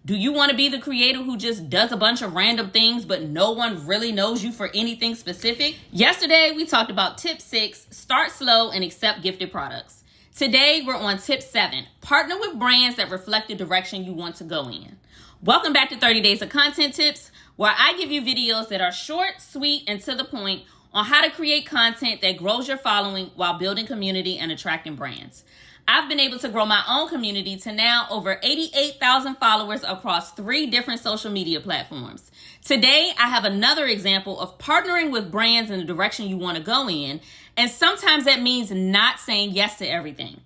Do you want to be the creator who just does a bunch of random things, but no one really knows you for anything specific? Yesterday, we talked about tip 6, start slow and accept gifted products. Today, we're on tip 7, partner with brands that reflect the direction you want to go in. Welcome back to 30 Days of Content Tips, where I give you videos that are short, sweet, and to the point on how to create content that grows your following while building community and attracting brands. I've been able to grow my own community to now over 88,000 followers across 3 different social media platforms. Today, I have another example of partnering with brands in the direction you want to go in, and sometimes that means not saying yes to everything.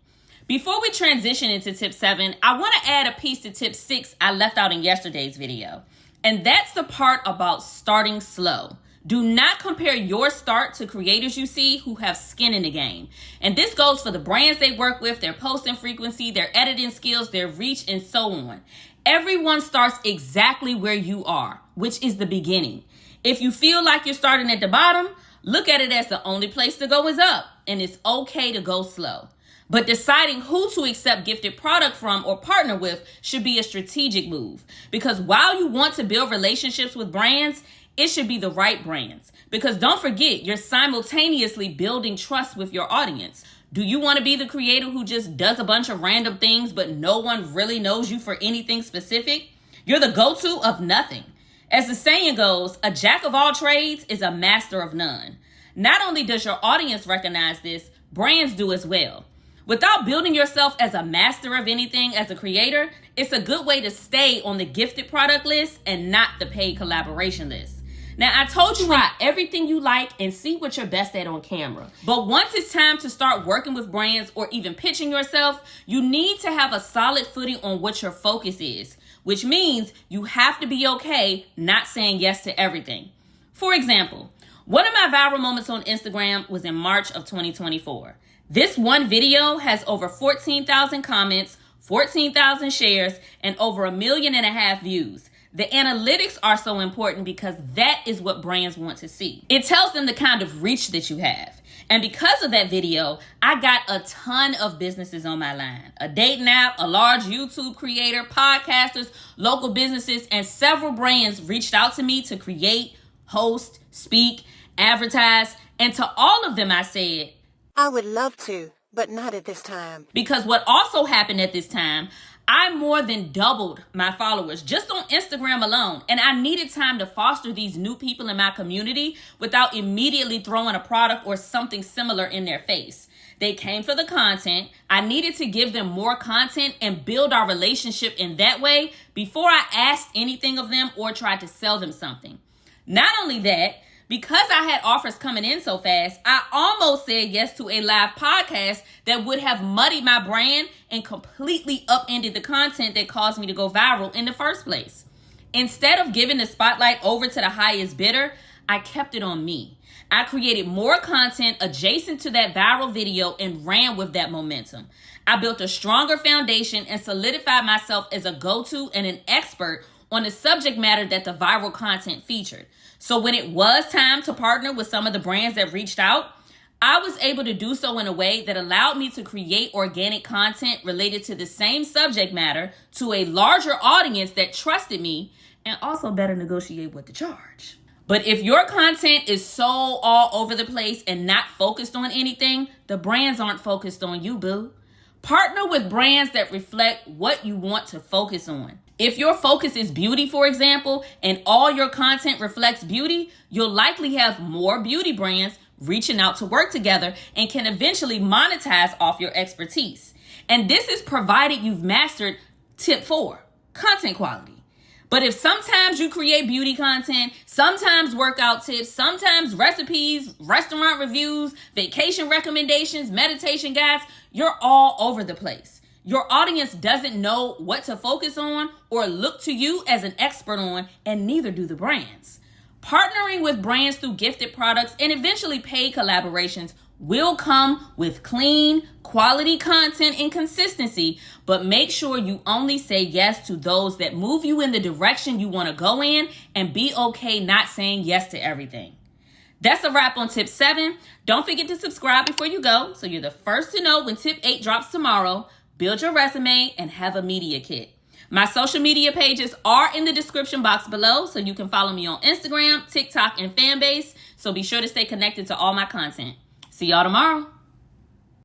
Before we transition into tip 7, I want to add a piece to tip 6 I left out in yesterday's video, and that's the part about starting slow. Do not compare your start to creators you see who have skin in the game. And this goes for the brands they work with, their posting frequency, their editing skills, their reach, and so on. Everyone starts exactly where you are, which is the beginning. If you feel like you're starting at the bottom, look at it as the only place to go is up, and it's okay to go slow. But deciding who to accept gifted product from or partner with should be a strategic move. Because while you want to build relationships with brands, it should be the right brands. Because don't forget, you're simultaneously building trust with your audience. Do you want to be the creator who just does a bunch of random things, but no one really knows you for anything specific? You're the go-to of nothing. As the saying goes, a jack of all trades is a master of none. Not only does your audience recognize this, brands do as well. Without building yourself as a master of anything as a creator, it's a good way to stay on the gifted product list and not the paid collaboration list. Now, I told you try everything you like and see what you're best at on camera. But once it's time to start working with brands or even pitching yourself, you need to have a solid footing on what your focus is, which means you have to be okay not saying yes to everything. For example, one of my viral moments on Instagram was in March of 2024. This one video has over 14,000 comments, 14,000 shares, and over 1.5 million views. The analytics are so important because that is what brands want to see. It tells them the kind of reach that you have. And because of that video, I got a ton of businesses on my line. A dating app, a large YouTube creator, podcasters, local businesses, and several brands reached out to me to create, host, speak, advertise, and to all of them I said, I would love to, but not at this time. Because what also happened at this time, I more than doubled my followers just on Instagram alone. And I needed time to foster these new people in my community without immediately throwing a product or something similar in their face. They came for the content. I needed to give them more content and build our relationship in that way before I asked anything of them or tried to sell them something. Not only that, because I had offers coming in so fast, I almost said yes to a live podcast that would have muddied my brand and completely upended the content that caused me to go viral in the first place. Instead of giving the spotlight over to the highest bidder, I kept it on me. I created more content adjacent to that viral video and ran with that momentum. I built a stronger foundation and solidified myself as a go-to and an expert on the subject matter that the viral content featured. So when it was time to partner with some of the brands that reached out, I was able to do so in a way that allowed me to create organic content related to the same subject matter to a larger audience that trusted me and also better negotiate what to charge. But if your content is so all over the place and not focused on anything, the brands aren't focused on you, boo. Partner with brands that reflect what you want to focus on. If your focus is beauty, for example, and all your content reflects beauty, you'll likely have more beauty brands reaching out to work together and can eventually monetize off your expertise. And this is provided you've mastered tip 4, content quality. But if sometimes you create beauty content, sometimes workout tips, sometimes recipes, restaurant reviews, vacation recommendations, meditation guides, you're all over the place. Your audience doesn't know what to focus on or look to you as an expert on, and neither do the brands. Partnering with brands through gifted products and eventually paid collaborations will come with clean, quality content and consistency, but make sure you only say yes to those that move you in the direction you want to go in and be okay not saying yes to everything. That's a wrap on tip 7. Don't forget to subscribe before you go so you're the first to know when tip 8 drops tomorrow. Build your resume and have a media kit. My social media pages are in the description box below, so you can follow me on Instagram, TikTok, and Fanbase. So be sure to stay connected to all my content. See y'all tomorrow.